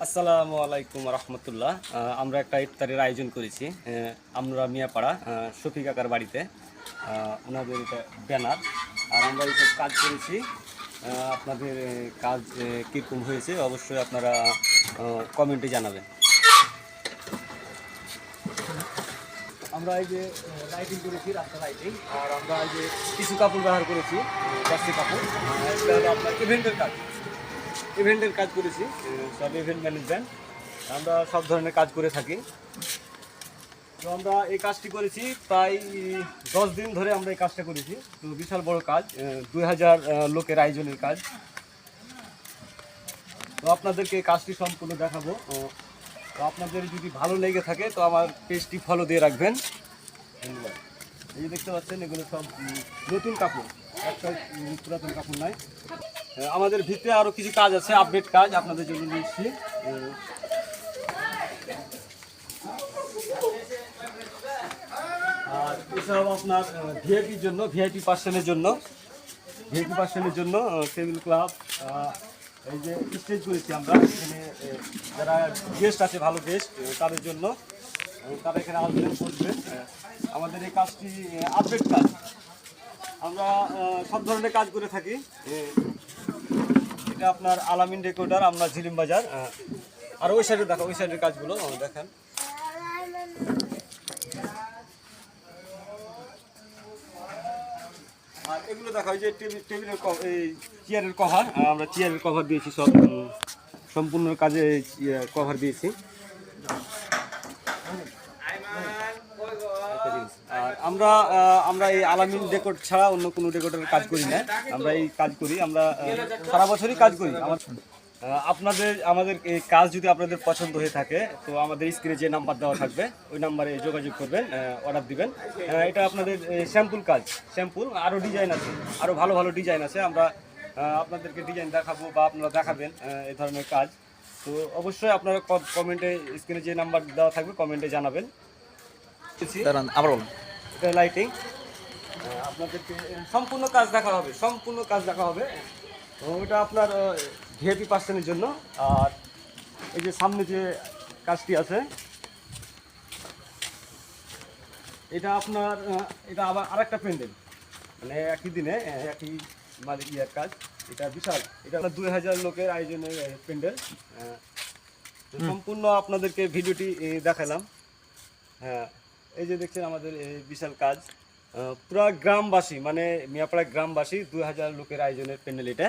আসসালামু আলাইকুম রহমতুল্লাহ। আমরা একটা ইফতারের আয়োজন করেছি। আমরা মিয়াপাড়া শফি কাকার বাড়িতে। ওনাদের এটা ব্যানার, আর আমরা এইসব কাজ করেছি। আপনাদের কাজ কীরকম হয়েছে অবশ্যই আপনারা কমেন্টে জানাবেন। আমরা এই যে লাইটিং করেছি, রাস্তা লাইটিং, আর আমরা এই যে কিছু কাপড় ব্যবহার করেছি, প্লাস্টিক কাপড়। এটা হলো আপনার ইভেন্টের কাজ করেছি, সব ইভেন্ট ম্যানেজমেন্ট। আমরা সব ধরনের কাজ করে থাকি। তো আমরা এই কাজটি করেছি প্রায় 10 দিন ধরে আমরা এই কাজটা করেছি। তো বিশাল বড় কাজ, 2000 লোকের আয়োজনের কাজ। তো আপনাদেরকে এই কাজটি সম্পূর্ণ দেখাবো। তো আপনাদের যদি ভালো লেগে থাকে তো আমার পেজটি ফলো দিয়ে রাখবেন। ধন্যবাদ। এই যে দেখতে পাচ্ছেন, এগুলো সব নতুন কাপড়, একটা পুরাতন কাপড় নাই। আমাদের ভিতরে আরও কিছু কাজ আছে, আপডেট কাজ আপনাদের জন্য নিচ্ছি। আর এসব আপনার ভিআইপি পার্সনের জন্য টেবিল ক্লাব, এই যে স্টেজ করেছি আমরা এখানে। যারা গেস্ট আছে, ভালো গেস্ট, তাদের জন্য তারা এখানে আসবেন, বসবেন। আমাদের এই কাজটি আপডেট কাজ। আমরা সব ধরনের কাজ করে থাকি। এটা আপনার আলামিন ডেকোরেটর, আমরা ঝিলিম বাজার। আর ওই সাইডে দেখো, ওই সাইডের কাজগুলো দেখেন। আর এগুলো দেখা হয় যে টেবিলের এই চেয়ারের কভার, আমরা চেয়ারের কভার দিয়েছি, সব সম্পূর্ণ কাজে কভার দিয়েছি। আর আমরা এই আলামিন ডেকোর ছাড়া অন্য কোনো ডেকোরের কাজ করি না। আমরা এই কাজ করি, আমরা সারা বছরই কাজ করি। আমাদের এই কাজ যদি আপনাদের পছন্দ হয়ে থাকে তো আমাদের স্ক্রিনে যে নাম্বার দেওয়া থাকবে ওই নাম্বারে যোগাযোগ করবেন, অর্ডার দিবেন। এটা আপনাদের স্যাম্পল কাজ, আরও ডিজাইন আছে, আরও ভালো ভালো ডিজাইন আছে। আমরা আপনাদেরকে ডিজাইন দেখাবো বা আপনারা দেখাবেন এই ধরনের কাজ। তো অবশ্যই আপনারা কমেন্টে, স্ক্রিনে যে নাম্বার দেওয়া থাকবে কমেন্টে জানাবেন। এটা লাইটিং, আপনাদেরকে সম্পূর্ণ কাজ দেখা হবে। ওটা আপনার ভিআইপি পার্সনের জন্য। আর এই যে সামনে যে কাজটি আছে, এটা আপনার এটা আবার আরেকটা প্যান্ডেল, মানে একই দিনে একই ইয়ার কাজ। এটা বিশাল, এটা 2000 লোকের আয়োজনের প্যান্ডেল। সম্পূর্ণ আপনাদেরকে ভিডিওটি দেখালাম। হ্যাঁ, এই যে দেখছেন আমাদের এই বিশাল কাজ। পুরা গ্রামবাসী, মানে মিয়াপাড়া গ্রামবাসী 2000 লোকের আয়োজনের প্যান্ডেল এটা।